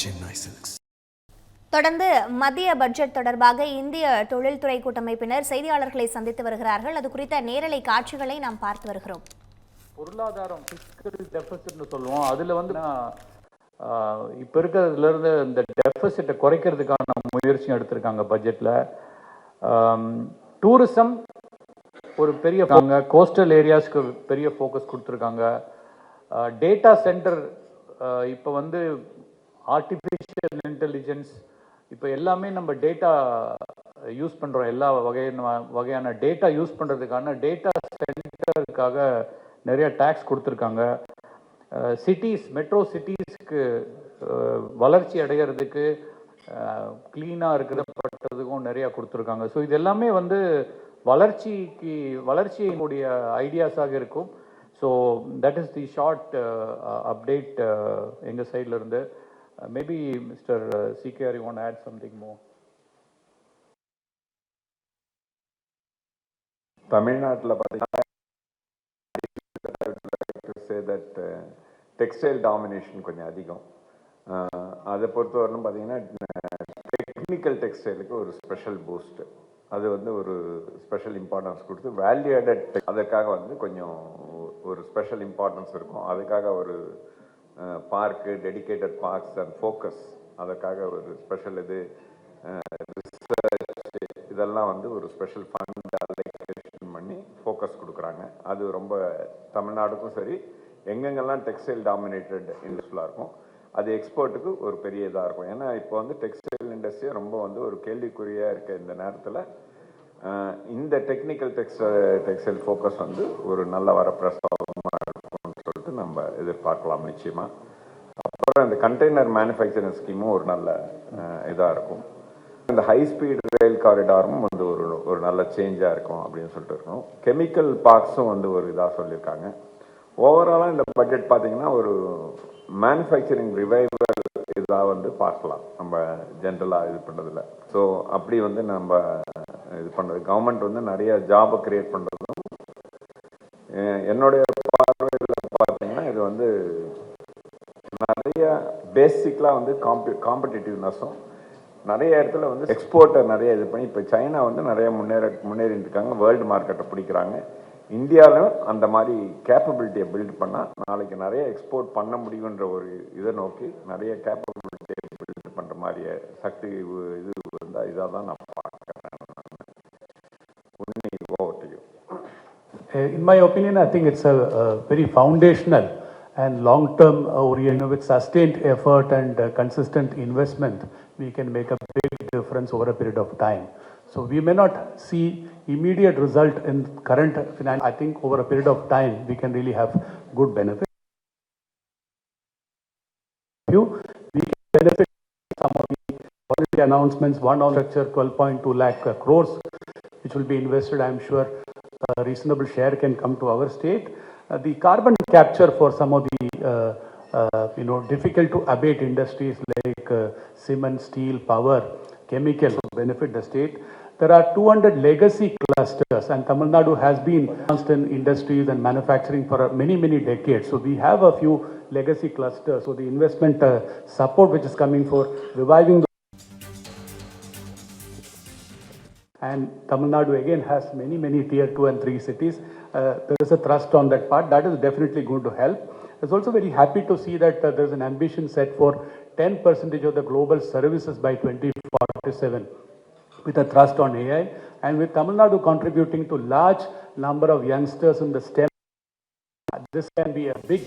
Chennai Silks. தொடர்ந்து மத்திய budget தொடர்பாக இந்திய தொழில்துறை கூட்டமைப்பினர் செய்தியாளர்களை சந்தித்து வருகிறார்கள். அது குறித்த நேரலை காட்சிகளை நாம் பார்த்து வருகிறோம். பொருளாதாரம் ஃபிஸ்கல் டெபிசிட்னு சொல்லுவோம். அதுல வந்து இப்ப இருக்கிறதுல இருந்து இந்த டெபிசிட்டை குறைக்கிறதுக்கான முயற்சியும் எடுத்திருக்காங்க பட்ஜெட்ல. டூரிசம் ஒரு பெரிய கோஸ்டல் ஏரியாஸ்க்கு பெரிய ஃபோக்கஸ் கொடுத்துருக்காங்க. டேட்டா சென்டர் இப்போ வந்து ஆர்டிஃபிஷியல் இன்டெலிஜென்ஸ் இப்போ எல்லாமே நம்ம டேட்டா யூஸ் பண்ணுறோம். எல்லா வகையான டேட்டா யூஸ் பண்ணுறதுக்கான டேட்டா சென்டருக்காக நிறைய டேக்ஸ் கொடுத்துருக்காங்க. சிட்டிஸ் மெட்ரோ சிட்டிஸ்க்கு வளர்ச்சி அடைகிறதுக்கு க்ளீனாக இருக்கிறப்பட்டதுக்கும் நிறையா கொடுத்துருக்காங்க. ஸோ இது எல்லாமே வந்து வளர்ச்சியினுடைய ஐடியாஸாக இருக்கும். So that is the short update எங்கள் சைடில் இருந்து. Maybe mister CKR, you want add something more? தமிழ்நாட்டில் பார்த்தீங்கன்னா டெக்ஸ்டைல் டாமினேஷன் கொஞ்சம் அதிகம். அதை பொறுத்தவரைக்கும் பார்த்தீங்கன்னா டெக்னிக்கல் டெக்ஸ்டைலுக்கு ஒரு ஸ்பெஷல் பூஸ்ட், அது வந்து ஒரு ஸ்பெஷல் இம்பார்ட்டன்ஸ் கொடுத்து வேல்யூ ஆடட் அதுக்காக வந்து கொஞ்சம் ஒரு ஸ்பெஷல் இம்பார்ட்டன்ஸ் இருக்கும். அதுக்காக ஒரு park, dedicated parks and focus, அதுக்காக ஒரு ஸ்பெஷல் இது ரிசர்ச் இதெல்லாம் வந்து ஒரு ஸ்பெஷல் ஃபண்ட் அலோகேஷன் பண்ணி ஃபோக்கஸ் கொடுக்குறாங்க. அது ரொம்ப தமிழ்நாடுக்கும் சரி எங்கெங்கெல்லாம் டெக்ஸ்டைல் டாமினேட்டட் இண்டஸ்ட்ரியாக இருக்கும் அது எக்ஸ்போர்ட்டுக்கு ஒரு பெரிய இதாக இருக்கும். ஏன்னா இப்போ வந்து டெக்ஸ்டைல் இண்டஸ்ட்ரியை ரொம்ப வந்து ஒரு கேள்விக்குறியாக இருக்க இந்த நேரத்தில் இந்த டெக்னிக்கல் டெக்ஸ்டைல் ஃபோக்கஸ் வந்து ஒரு நல்ல வரப்பிரசாதமாக இருக்கும்னு சொல்லிட்டு நம்ம எதிர்பார்க்கலாம் நிச்சயமாக. அப்புறம் இந்த கண்டெய்னர் மேனுஃபேக்சரிங் ஸ்கீமும் ஒரு நல்ல இதாக இருக்கும். இந்த ஹை ஸ்பீட் ரயில் காரிடாரும் வந்து ஒரு நல்ல சேஞ்சாக இருக்கும் அப்படின்னு சொல்லிட்டு இருக்கணும். கெமிக்கல் பார்க்ஸும் வந்து ஒரு இதாக சொல்லியிருக்காங்க. ஓவராலாக இந்த பட்ஜெட் பார்த்தீங்கன்னா ஒரு மேனுஃபேக்சரிங் ரிவைவல் இதாக வந்து பார்க்கலாம் நம்ம ஜென்ரலாக இது பண்ணுறதுல. ஸோ அப்படி வந்து நம்ம இது பண்ணுறது கவர்மெண்ட் வந்து நிறைய ஜாபை கிரியேட் பண்ணுறதும் என்னுடைய பார்வையில் பார்த்தீங்கன்னா இது வந்து நிறைய பேசிக்கலாக வந்து காம்படிட்டிவ்னஸும் நிறைய இடத்துல வந்து எக்ஸ்போர்ட்டை நிறைய இது பண்ணி இப்போ சைனா வந்து நிறைய முன்னேறிட்டு இருக்காங்க, வேர்ல்டு மார்க்கெட்டை பிடிக்கிறாங்க. இந்தியாவிலும் அந்த மாதிரி கேப்பபிலிட்டியை பில்ட் பண்ணால் நாளைக்கு நிறைய எக்ஸ்போர்ட் பண்ண முடியுன்ற ஒரு இதை நோக்கி நிறைய கேப்பபிலிட்டியை பில்ட் பண்ணுற மாதிரி சக்தி இது இருந்தால் இதாக தான் நான் பார்க்குறேன். In my opinion, I think it's a very foundational and long-term oriented with sustained effort and consistent investment, we can make a big difference over a period of time. So we may not see immediate result in current finance. I think over a period of time, we can really have good benefit. We can benefit some of the policy announcements. One on structure 12.2 lakh crores, which will be invested. I'm sure a reasonable share can come to our state. The carbon capture for some of the difficult to abate industries like cement, steel, power, chemical benefit the state. There are 200 legacy clusters and Tamil Nadu has been advanced in industries and manufacturing for many decades. So we have a few legacy clusters. So the investment support which is coming for reviving and Tamil Nadu again has many tier 2 and 3 cities. There is a thrust on that part. That is definitely going to help. It's also very happy to see that there is an ambition set for 10% of the global services by 2047 with a thrust on AI and with Tamil Nadu contributing to large number of youngsters in the STEM. This can be a big